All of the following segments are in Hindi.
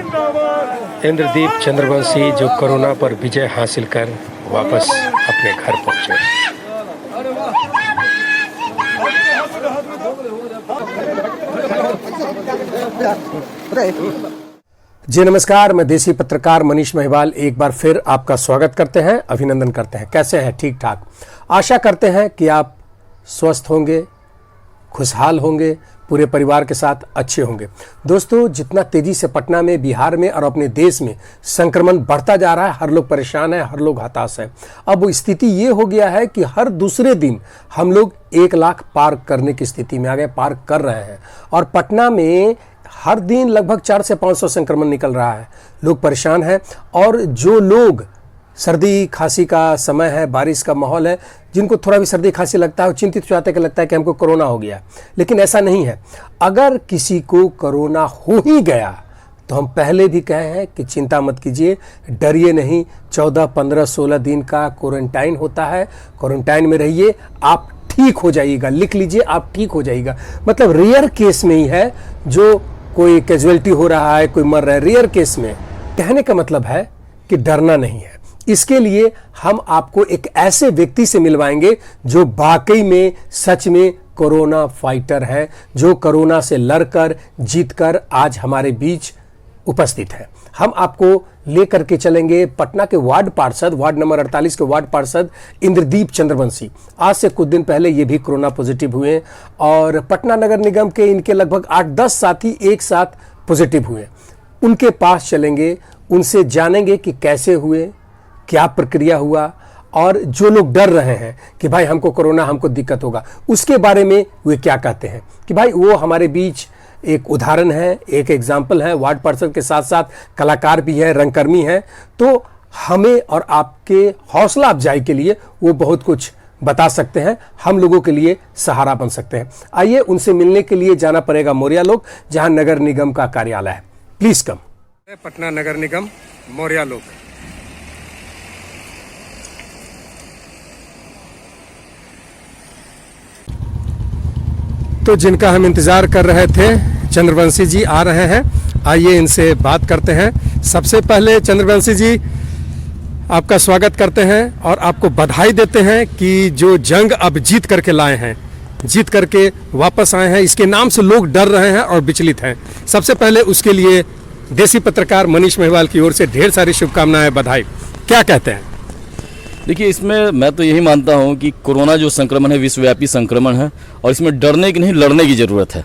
इंद्रदीप चंद्रवंशी जो कोरोना पर विजय हासिल कर वापस अपने घर पहुंचे। जी नमस्कार, मैं देसी पत्रकार मनीष महिवाल एक बार फिर आपका स्वागत करते हैं, अभिनंदन करते हैं। कैसे हैं? ठीक ठाक। आशा करते हैं कि आप स्वस्थ होंगे, खुशहाल होंगे, पूरे परिवार के साथ अच्छे होंगे। दोस्तों, जितना तेजी से पटना में, बिहार में और अपने देश में संक्रमण बढ़ता जा रहा है, हर लोग परेशान है, हर लोग हताश है। अब स्थिति ये हो गया है कि हर दूसरे दिन हम लोग 1 लाख पार करने की स्थिति में आ गए, पार कर रहे हैं। और पटना में हर दिन लगभग 400 से 500 संक्रमण निकल रहा है। लोग परेशान हैं। और जो लोग, सर्दी खांसी का समय है, बारिश का माहौल है, जिनको थोड़ा भी सर्दी खांसी लगता है, चिंतित हो जाते हैं कि लगता है कि हमको कोरोना हो गया। लेकिन ऐसा नहीं है। अगर किसी को कोरोना हो ही गया तो हम पहले भी कहे हैं कि चिंता मत कीजिए, डरिए नहीं। 14, 15, 16 दिन का क्वारंटाइन होता है। क्वारंटाइन में रहिए, आप ठीक हो जाइएगा। लिख लीजिए, आप ठीक हो जाइएगा। मतलब रेयर केस में ही है जो कोई कैजुअलिटी हो रहा है, कोई मर रहा है, रेयर केस में। कहने का मतलब है कि डरना नहीं है। इसके लिए हम आपको एक ऐसे व्यक्ति से मिलवाएंगे जो वाकई में, सच में कोरोना फाइटर है, जो कोरोना से लड़कर, जीतकर आज हमारे बीच उपस्थित है। हम आपको लेकर के चलेंगे पटना के वार्ड पार्षद, वार्ड नंबर 48 के वार्ड पार्षद इंद्रदीप चंद्रवंशी। आज से कुछ दिन पहले ये भी कोरोना पॉजिटिव हुए और पटना नगर निगम के इनके लगभग 8-10 साथी एक साथ पॉजिटिव हुए। उनके पास चलेंगे, उनसे जानेंगे कि कैसे हुए, क्या प्रक्रिया हुआ, और जो लोग डर रहे हैं कि भाई हमको कोरोना, हमको दिक्कत होगा, उसके बारे में वे क्या कहते हैं। कि भाई वो हमारे बीच एक उदाहरण है, एक एग्जाम्पल है। वार्ड पार्षद के साथ साथ कलाकार भी है, रंगकर्मी है। तो हमें और आपके हौसला अफजाई के लिए वो बहुत कुछ बता सकते हैं, हम लोगों के लिए सहारा बन सकते हैं। आइए, उनसे मिलने के लिए जाना पड़ेगा मौर्या लोग, जहां नगर निगम का कार्यालय है। Please come. पटना नगर निगम, मौर्या लोग। तो जिनका हम इंतजार कर रहे थे, चंद्रवंशी जी आ रहे हैं। आइए इनसे बात करते हैं। सबसे पहले चंद्रवंशी जी, आपका स्वागत करते हैं और आपको बधाई देते हैं कि जो जंग अब जीत करके लाए हैं, जीत करके वापस आए हैं। इसके नाम से लोग डर रहे हैं और विचलित हैं। सबसे पहले उसके लिए देसी पत्रकार मनीष महिवाल की ओर से ढेर सारी शुभकामनाएं, बधाई। क्या कहते हैं? देखिए, इसमें मैं तो यही मानता हूं कि कोरोना जो संक्रमण है विश्वव्यापी संक्रमण है और इसमें डरने की नहीं, लड़ने की ज़रूरत है।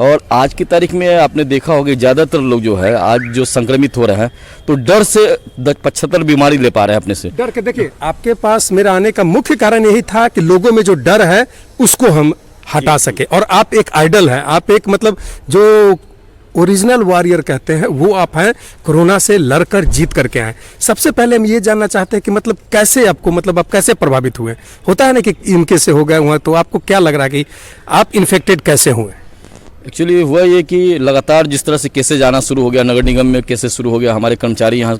और आज की तारीख में आपने देखा होगा ज़्यादातर लोग जो है आज जो संक्रमित हो रहे हैं तो डर से 75 बीमारी ले पा रहे हैं अपने से। डर के, देखिए आपके पास मेरा आने का मुख्य कारण यही था कि लोगों में जो डर है उसको हम हटा सके। और आप एक आइडल हैं, आप एक मतलब जो ओरिजिनल वॉरियर कहते हैं वो आप हैं, कोरोना से लड़कर जीत करके आए। सबसे पहले हम ये जानना चाहते हैं कि मतलब कैसे आपको, मतलब आप कैसे प्रभावित हुए? होता है ना कि इनके से हो गए हुए, तो आपको क्या लग रहा है कि आप इन्फेक्टेड कैसे हुए? एक्चुअली हुआ ये कि लगातार जिस तरह से केसेज आना शुरू हो गया, नगर निगम में केसेस शुरू हो गया, हमारे कर्मचारी यहाँ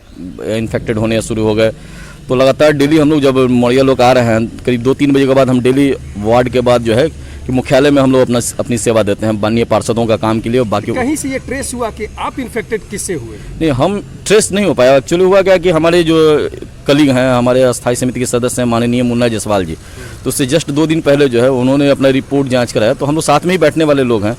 इन्फेक्टेड होने शुरू हो गए, तो लगातार डेली हम लोग जब मौर्या लोग आ रहे हैं, करीब 2-3 बजे के बाद हम डेली वार्ड के बाद जो है कि मुख्यालय में हम लोग अपनी सेवा देते हैं माननीय पार्षदों का काम के लिए। और बाकी कहीं से ये ट्रेस हुआ कि आप इन्फेक्टेड किससे हुए? नहीं, हम ट्रेस नहीं हो पाया। एक्चुअली हुआ क्या कि हमारे जो कलीग हैं, हमारे अस्थायी समिति के सदस्य हैं माननीय मुन्ना जायसवाल जी, तो उससे जस्ट 2 दिन पहले जो है उन्होंने अपना रिपोर्ट जाँच कराया। तो हम लोग साथ में ही बैठने वाले लोग हैं।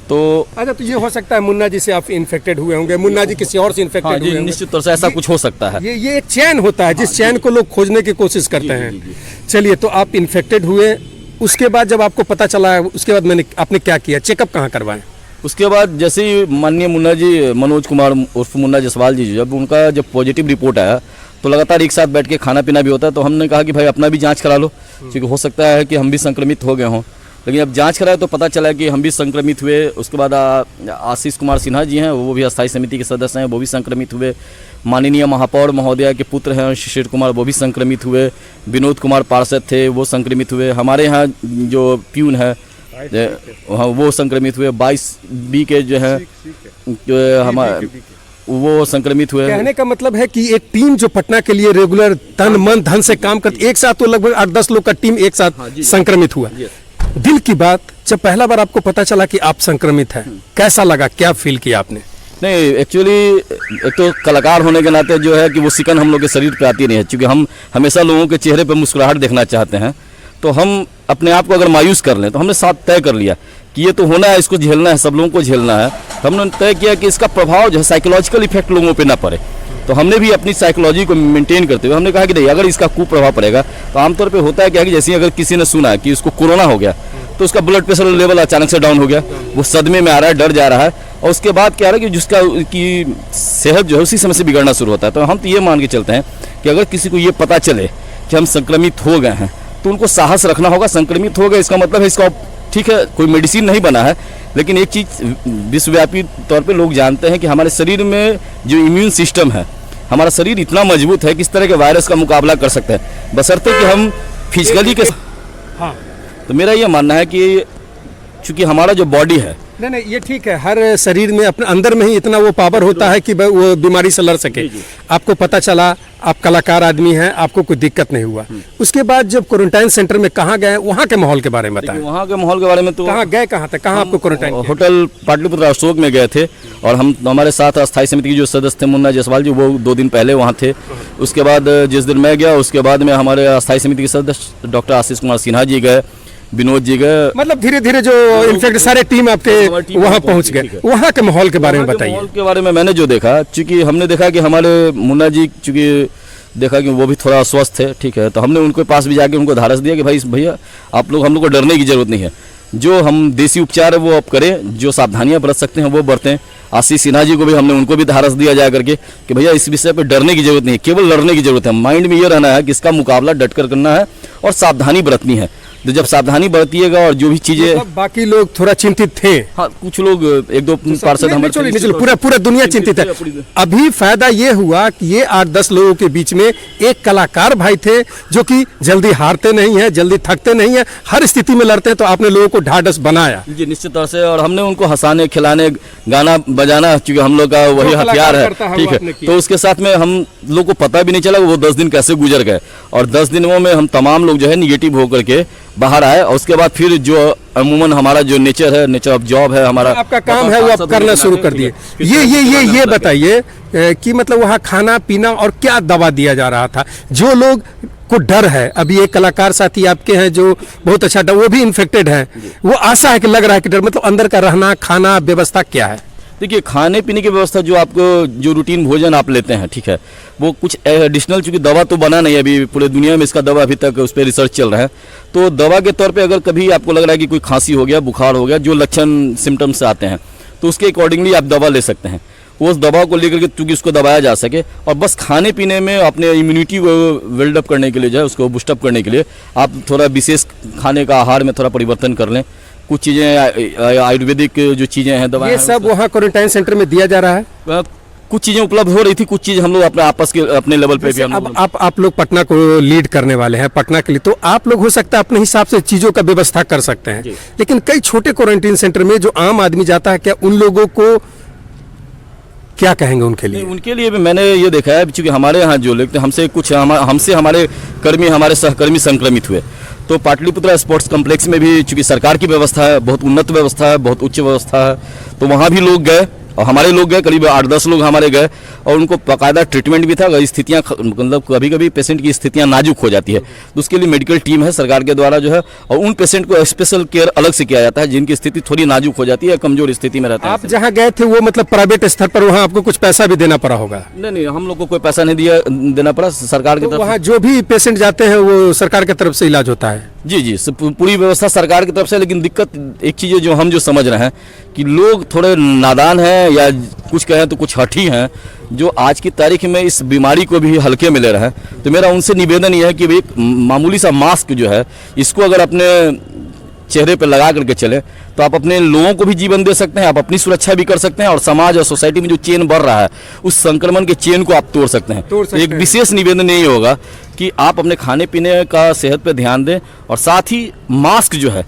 तो अच्छा, तो ये हो सकता है मुन्ना जी से आप इन्फेक्टेड हुए होंगे, मुन्ना जी किसी और से इन्फेक्टेड हुए होंगे। निश्चित तौर से ऐसा कुछ हो सकता है। ये एक चैन होता है, जिस चैन को लोग खोजने की कोशिश करते हैं। चलिए, तो आप इन्फेक्टेड हुए, उसके बाद जब आपको पता चला, उसके बाद आपने क्या किया? चेकअप कहाँ करवाएं? उसके बाद जैसे ही माननीय मुन्ना जी, मनोज कुमार उर्फ मुन्ना जायसवाल जी, जब पॉजिटिव रिपोर्ट आया तो लगातार एक साथ बैठ के खाना पीना भी होता है। तो हमने कहा कि भाई अपना भी जांच करा लो, क्योंकि हो सकता है कि हम भी संक्रमित हो गए हों। लेकिन अब जांच कराया तो पता चला कि हम भी संक्रमित हुए। उसके बाद आशीष कुमार सिन्हा जी हैं, वो भी अस्थायी समिति के सदस्य हैं, वो भी संक्रमित हुए। माननीय महापौर महोदया के पुत्र हैं शिशिर कुमार, वो भी संक्रमित हुए। विनोद कुमार पार्षद थे, वो संक्रमित हुए। हमारे यहाँ जो प्यून है वो संक्रमित हुए। 22 बी के जो है हमारे वो संक्रमित हुए। कहने का मतलब है कि एक टीम जो पटना के लिए रेगुलर तन मन धन से काम करती, एक साथ तो लगभग 8-10 लोग का टीम एक साथ संक्रमित हुआ। दिल की बात, जब पहला बार आपको पता चला कि आप संक्रमित हैं, कैसा लगा, क्या फील किया आपने? नहीं, एक्चुअली एक तो कलाकार होने के नाते जो है कि वो सिकन हम लोग के शरीर पे आती नहीं है, क्योंकि हम हमेशा लोगों के चेहरे पे मुस्कुराहट देखना चाहते हैं। तो हम अपने आप को अगर मायूस कर लें तो हमने साथ तय कर लिया कि ये तो होना है, इसको झेलना है, सब लोगों को झेलना है। हमने तय किया कि इसका प्रभाव जो है साइकोलॉजिकल इफेक्ट लोगों पे ना पड़े। तो हमने भी अपनी साइकोलॉजी को मेंटेन करते हुए हमने कहा कि नहीं, अगर इसका कुप्रभाव पड़ेगा तो आमतौर पे होता है क्या कि जैसे अगर किसी ने सुना कि उसको कोरोना हो गया तो उसका ब्लड प्रेशर लेवल अचानक से डाउन हो गया, वो सदमे में आ रहा है, डर जा रहा है, और उसके बाद क्या है कि जिसका की सेहत जो है उसी समय से बिगड़ना शुरू होता है। तो हम तो ये मान के चलते हैं कि अगर किसी को ये पता चले कि हम संक्रमित हो गए हैं तो उनको साहस रखना होगा। संक्रमित हो गए इसका मतलब है इसका ठीक है कोई मेडिसिन नहीं बना है, लेकिन एक चीज़ विश्वव्यापी तौर पे लोग जानते हैं कि हमारे शरीर में जो इम्यून सिस्टम है, हमारा शरीर इतना मजबूत है कि इस तरह के वायरस का मुकाबला कर सकते हैं, बशर्ते कि हम फिजिकली के। हाँ, तो मेरा ये मानना है कि चूंकि हमारा जो बॉडी है, नहीं ये ठीक है, हर शरीर में अपने अंदर में ही इतना वो पावर होता है कि वो बीमारी से लड़ सके। आपको पता चला, आप कलाकार आदमी हैं, आपको कोई दिक्कत नहीं हुआ। उसके बाद जब क्वारंटाइन सेंटर में कहाँ गए, वहाँ के माहौल के बारे में बताएं। वहाँ के माहौल के बारे में तो कहाँ गए, कहाँ थे, कहाँ आपको क्वारंटाइन? होटल पाटलिपुत्र अशोक में गए थे, और हम हमारे साथ अस्थायी समिति के जो सदस्य थे मुन्ना जायसवाल जी, वो 2 दिन पहले वहाँ थे। उसके बाद जिस दिन मैं गया उसके बाद में हमारे अस्थायी समिति के सदस्य डॉक्टर आशीष कुमार सिन्हा जी गए, विनोद जी गए। मतलब धीरे धीरे जो इनफैक्ट सारे टीम आपके वहाँ पहुँच गए। वहाँ के माहौल के बारे में बताइए। माहौल के बारे में मैंने जो देखा, चूंकि हमने देखा कि हमारे मुन्ना जी चूंकि देखा कि वो भी थोड़ा अस्वस्थ थे, ठीक है, तो हमने उनके पास भी जाके उनको धारस दिया कि भाई भैया आप लोग, हम लोग को डरने की जरूरत नहीं है, जो हम देसी उपचार है वो आप करें, जो सावधानियां बरत सकते हैं वो बरतें। आशीष सिन्हा जी को भी हमने उनको भी धारस दिया जा करके कि भैया इस विषय पे डरने की जरूरत नहीं है, केवल लड़ने की जरूरत है। माइंड में ये रहना है कि इसका मुकाबला डटकर करना है और सावधानी बरतनी है। तो जब सावधानी बरतिएगा और जो भी चीजें, बाकी लोग थोड़ा चिंतित थे। हाँ, कुछ लोग 1-2 पार्षद हमारे, पूरा दुनिया चिंतित है। अभी फायदा ये हुआ कि ये 8-10 लोगों के बीच में एक कलाकार भाई थे जो कि जल्दी हारते नहीं है, जल्दी थकते नहीं है, हर स्थिति में लड़ते हैं। तो आपने लोगों को ढाढ़स बनाया जी, निश्चित तौर से, और हमने उनको हंसाने, खिलाने, गाना बजाना, क्योंकि हम लोग का वही हथियार है, ठीक है। तो उसके साथ में हम लोग को पता भी नहीं चला वो 10 दिन कैसे गुजर गए, और 10 दिनों में हम तमाम लोग जो है निगेटिव होकर के बाहर आए। और उसके बाद फिर जो अमूमन हमारा जो नेचर है, नेचर ऑफ जॉब है हमारा, आपका काम है, वो आप करना शुरू कर दिए। ये बताइए कि मतलब वहाँ खाना पीना और क्या दवा दिया जा रहा था? जो लोग को डर है, अभी एक कलाकार साथी आपके हैं जो बहुत अच्छा, वो भी इन्फेक्टेड है, वो आशा है कि लग रहा है कि डर, मतलब अंदर का रहना खाना व्यवस्था क्या है? देखिए, खाने पीने की व्यवस्था जो आपको जो रूटीन भोजन आप लेते हैं, ठीक है, वो कुछ एडिशनल, चूंकि दवा तो बना नहीं है अभी पूरे दुनिया में, इसका दवा अभी तक उस पर रिसर्च चल रहा है। तो दवा के तौर पे अगर कभी आपको लग रहा है कि कोई खांसी हो गया, बुखार हो गया, जो लक्षण सिम्टम्स आते हैं, तो उसके अकॉर्डिंगली आप दवा ले सकते हैं। उस दवा को लेकर के चूंकि उसको दबाया जा सके, और बस खाने पीने में अपने इम्यूनिटी को बिल्डअप करने के लिए जो है, उसको बूस्टअप करने के लिए आप थोड़ा विशेष खाने का आहार में थोड़ा परिवर्तन कर लें। कुछ चीज़ें आयुर्वेदिक जो चीज़ें हैं, दवाएं, ये सब वहाँ क्वारंटाइन सेंटर में दिया जा रहा है। कुछ चीज़ें उपलब्ध हो रही थी, कुछ चीज़ हम लोग अपने आपस के अपने लेवल पे भी। अब आप लोग पटना को लीड करने वाले हैं, पटना के लिए, तो आप लोग हो सकता है अपने हिसाब से चीज़ों का व्यवस्था कर सकते हैं, लेकिन कई छोटे क्वारंटाइन सेंटर में जो आम आदमी जाता है, क्या उन लोगों को क्या कहेंगे उनके लिए? उनके लिए भी मैंने ये देखा है, क्योंकि हमारे यहाँ जो लोग हमसे कुछ हमसे हमारे कर्मी, हमारे सहकर्मी संक्रमित हुए, तो पाटलिपुत्र स्पोर्ट्स कॉम्प्लेक्स में भी चूंकि सरकार की व्यवस्था है, बहुत उन्नत व्यवस्था है, बहुत उच्च व्यवस्था है, तो वहाँ भी लोग गए और हमारे लोग गए, करीब 8-10 लोग हमारे गए, और उनको बाकायदा ट्रीटमेंट भी था। अगर स्थितियाँ, मतलब कभी कभी पेशेंट की स्थितियाँ नाजुक हो जाती है, तो उसके लिए मेडिकल टीम है सरकार के द्वारा जो है, और उन पेशेंट को स्पेशल केयर अलग से किया जाता है जिनकी स्थिति थोड़ी नाजुक हो जाती है, कमजोर स्थिति में रहते हैं। आप जहाँ गए थे वो मतलब प्राइवेट स्तर पर, वहाँ आपको कुछ पैसा भी देना पड़ा होगा? नहीं, हम लोग को कोई पैसा नहीं देना पड़ा, सरकार की तरफ। वहाँ जो भी पेशेंट जाते हैं वो सरकार की तरफ से इलाज होता है? जी, पूरी व्यवस्था सरकार की तरफ से। लेकिन दिक्कत एक चीज़ है जो हम जो समझ रहे हैं कि लोग थोड़े नादान हैं, या कुछ कहें तो कुछ हठी हैं, जो आज की तारीख में इस बीमारी को भी हल्के में ले रहे हैं। तो मेरा उनसे निवेदन ये है कि एक मामूली सा मास्क जो है, इसको अगर अपने चेहरे पर लगा करके चले तो आप अपने लोगों को भी जीवन दे सकते हैं, आप अपनी सुरक्षा भी कर सकते हैं, और समाज और सोसाइटी में जो चेन बढ़ रहा है उस संक्रमण के चेन को आप तोड़ सकते हैं। एक विशेष निवेदन यही होगा कि आप अपने खाने पीने का सेहत पे ध्यान दें, और साथ ही मास्क जो है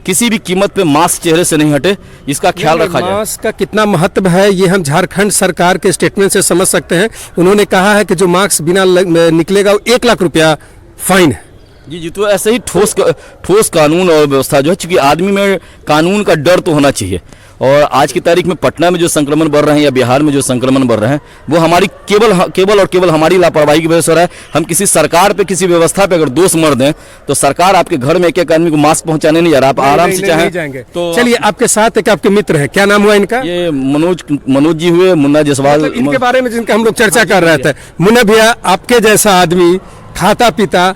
किसी भी कीमत पे मास्क चेहरे से नहीं हटे, इसका ख्याल रखा जाए। मास्क का कितना महत्व है ये हम झारखंड सरकार के स्टेटमेंट से समझ सकते हैं। उन्होंने कहा है कि जो मास्क बिना निकलेगा वो 1 लाख रुपया फाइन है। जी, तो ऐसे ही ठोस कानून और व्यवस्था जो है, चूंकि आदमी में कानून का डर तो होना चाहिए, और आज की तारीख में पटना में जो संक्रमण बढ़ रहे हैं या बिहार में जो संक्रमण बढ़ रहे हैं वो हमारी केवल हमारी लापरवाही की वजह से हो रहा है। हम किसी सरकार पे, किसी व्यवस्था पे अगर दोष मर दें तो सरकार आपके घर में एक आदमी को मास्क पहुंचाने नहीं जा रहा, आप आराम से चाहें तो। चलिए, आपके साथ एक आपके मित्र है, क्या नाम हुआ इनका? ये मनोज जी हुए, मुन्ना जायसवाल। मतलब इनके बारे में जिनका हम लोग चर्चा कर रहे थे। मुन्ना भैया, आपके जैसा आदमी खाता पीता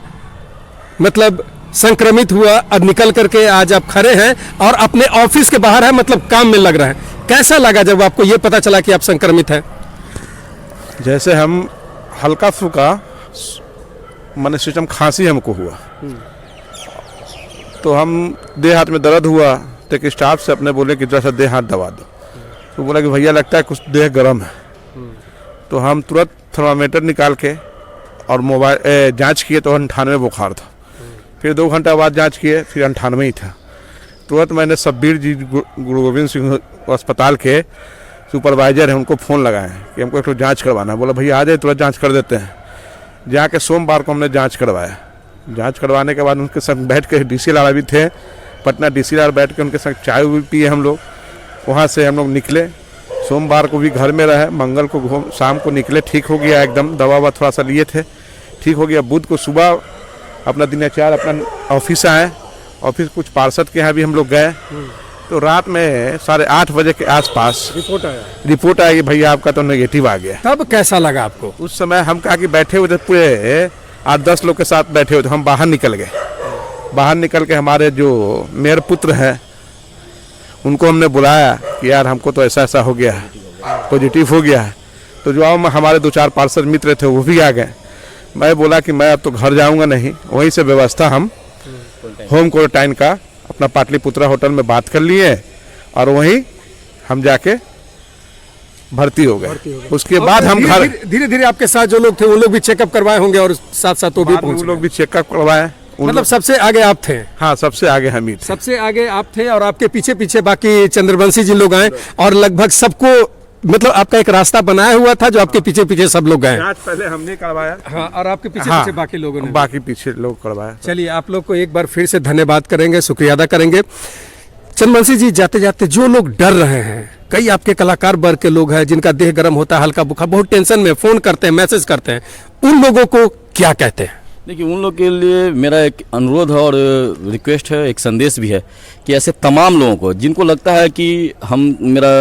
मतलब संक्रमित हुआ, अब निकल करके आज आप खड़े हैं और अपने ऑफिस के बाहर है, मतलब काम में लग रहे हैं। कैसा लगा जब आपको ये पता चला कि आप संक्रमित हैं? जैसे हम हल्का फुल्का माने सिस्टम खांसी हमको हुआ, तो हम देह हाथ में दर्द हुआ तो एक स्टाफ से अपने बोले कि जरा सा देह हाथ दबा दो। तो बोला कि भैया लगता है कुछ देह गर्म है। तो हम तुरंत थर्मामीटर निकाल के और मोबाइल जांच किए तो 98 बुखार था। फिर 2 घंटा बाद जांच किए, फिर 98 ही था। तुरंत मैंने सब्बीर जी गुरु गोविंद सिंह अस्पताल के सुपरवाइजर हैं, उनको फ़ोन लगाए कि हमको एक जांच करवाना है। बोला भैया आ जाए, तुरंत जांच कर देते हैं। जाके सोमवार को हमने जांच करवाया। जांच करवाने के बाद उनके संग बैठ के DCLR भी थे पटना, DCLR बैठ के उनके संग चाय भी पिए हम लोग। वहाँ से हम लोग निकले, सोमवार को भी घर में रहे, मंगल को शाम को निकले, ठीक हो गया एकदम। दवा ववा थोड़ा सा लिए थे, ठीक हो गया। बुध को सुबह अपना दिनचर्या अपना ऑफिस आए। ऑफिस कुछ पार्षद के यहाँ भी हम लोग गए। तो रात में 8:30 बजे के आसपास रिपोर्ट आया कि भैया आपका तो नेगेटिव आ गया। तब कैसा लगा आपको? उस समय हम कहा कि बैठे हुए थे, पूरे 8-10 लोग के साथ बैठे हुए थे। हम बाहर निकल गए। बाहर निकल के हमारे जो मेयर पुत्र हैं उनको हमने बुलाया कि यार हमको तो ऐसा ऐसा हो गया है, पॉजिटिव हो गया है। तो जो हमारे 2-4 पार्षद मित्र थे वो भी आ गए। मैं बोला कि मैं अब तो घर जाऊंगा नहीं, वहीं से व्यवस्था हम होम क्वारंटाइन का अपना पाटलिपुत्रा होटल में बात कर लिए और वहीं हम जाके भर्ती हो गए। उसके बाद हम घर धीरे धीरे आपके साथ जो लोग थे वो लोग भी चेकअप करवाए होंगे और साथ साथ वो भी पहुंच लोग भी चेकअप करवाए। मतलब सबसे आगे आप थे? हाँ, सबसे आगे हम ही थे। सबसे आगे आप थे और आपके पीछे पीछे बाकी चंद्रवंशी जी लोग आए और लगभग सबको, मतलब आपका एक रास्ता बनाया हुआ था जो आपके पीछे पीछे सब लोग गए। जांच पहले हमने करवाया। हाँ, और आपके पीछे पीछे बाकी लोगों ने, बाकी पीछे लोग करवाया। चलिए, आप लोग को एक बार फिर से धन्यवाद करेंगे, शुक्रिया अदा करेंगे। चंद्रवंशी जी, जाते जाते जो लोग डर रहे हैं, कई आपके कलाकार वर्ग के लोग हैं जिनका देह गर्म होता है, हल्का बुखार, बहुत टेंशन में फोन करते हैं, मैसेज करते हैं, उन लोगों को क्या कहते हैं? देखिए, उन लोग के लिए मेरा एक अनुरोध है और रिक्वेस्ट है, एक संदेश भी है कि ऐसे तमाम लोगों को जिनको लगता है कि मेरा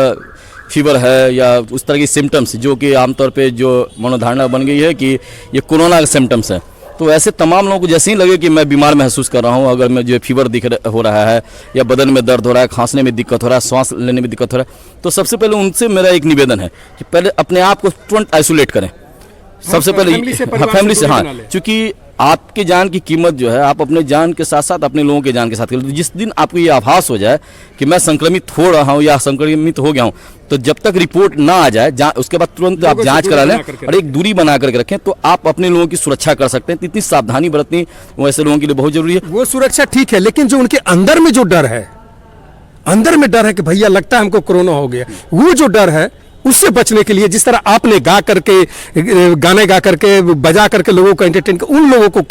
फीवर है या उस तरह की सिम्टम्स जो कि आमतौर पे जो मनोधारणा बन गई है कि ये कोरोना के सिम्टम्स हैं, तो ऐसे तमाम लोगों को जैसे ही लगे कि मैं बीमार महसूस कर रहा हूँ, अगर मैं जो फीवर हो रहा है या बदन में दर्द हो रहा है, खांसने में दिक्कत हो रहा है, सांस लेने में दिक्कत हो रहा है, तो सबसे पहले उनसे मेरा एक निवेदन है कि पहले अपने आप को तुरंत आइसोलेट करें। सबसे पहले फैमिली से, हाँ, क्योंकि आपकी जान की कीमत जो है आप अपने जान के साथ साथ अपने लोगों के जान के साथ करें। जिस दिन आपको ये आभास हो जाए कि मैं संक्रमित हो रहा हूँ या संक्रमित हो गया हूँ, तो जब तक रिपोर्ट ना आ जाए उसके बाद तुरंत आप जांच करा लें और एक दूरी बना करके रखें, तो आप अपने लोगों की सुरक्षा कर सकते हैं। तो इतनी सावधानी बरतनी वैसे लोगों के लिए बहुत जरूरी है। वो सुरक्षा ठीक है, लेकिन जो उनके अंदर में जो डर है, अंदर में डर है कि भैया लगता है हमको कोरोना हो गया, वो जो डर है उससे बचने के लिए जिस तरह आपने गाने गा करके बजा करके लोगों को एंटरटेन कर, उन लोगों को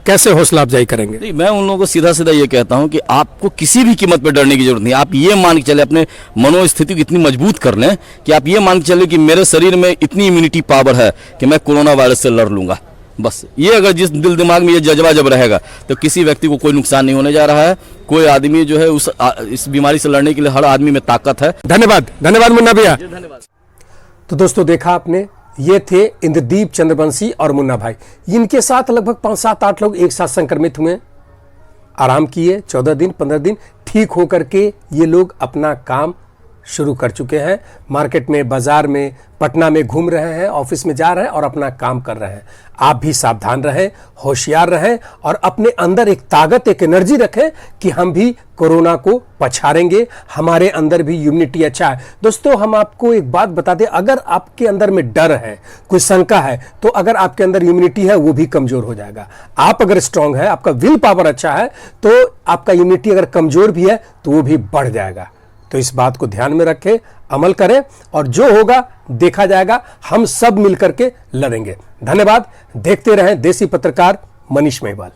कैसे हौसला अफजाई करेंगे? नहीं, मैं उन लोगों को सीधा सीधा ये कहता हूं कि आपको किसी भी कीमत पर डरने की जरूरत नहीं। आप ये मान के चले, अपने मनोस्थिति को इतनी मजबूत कर लें कि आप ये मान के चले कि मेरे शरीर में इतनी इम्यूनिटी पावर है कि मैं कोरोना वायरस से लड़ लूंगा। बस ये अगर जिस दिल दिमाग में ये जज्बा जब रहेगा तो किसी व्यक्ति को कोई नुकसान नहीं होने जा रहा है। कोई आदमी जो है इस बीमारी से लड़ने के लिए हर आदमी में ताकत है। धन्यवाद, धन्यवाद मुन्ना भैया। धन्यवाद। तो दोस्तों, देखा आपने, ये थे इंद्रदीप चंद्रवंशी और मुन्ना भाई। इनके साथ लगभग 5-7-8 लोग एक साथ संक्रमित हुए, आराम किए 14 दिन 15 दिन, ठीक होकर के ये लोग अपना काम शुरू कर चुके हैं। मार्केट में, बाजार में, पटना में घूम रहे हैं, ऑफिस में जा रहे हैं और अपना काम कर रहे हैं। आप भी सावधान रहें, होशियार रहें और अपने अंदर एक ताकत, एक एनर्जी रखें कि हम भी कोरोना को पछाड़ेंगे, हमारे अंदर भी इम्यूनिटी अच्छा है। दोस्तों, हम आपको एक बात बता दें, अगर आपके अंदर में डर है, कोई शंका है, तो अगर आपके अंदर इम्यूनिटी है वो भी कमजोर हो जाएगा। आप अगर स्ट्रांग है, आपका विल पावर अच्छा है, तो आपका इम्यूनिटी अगर कमजोर भी है तो वो भी बढ़ जाएगा। तो इस बात को ध्यान में रखें, अमल करें और जो होगा देखा जाएगा। हम सब मिलकर के लड़ेंगे। धन्यवाद। देखते रहें देसी पत्रकार मनीष महिवाल।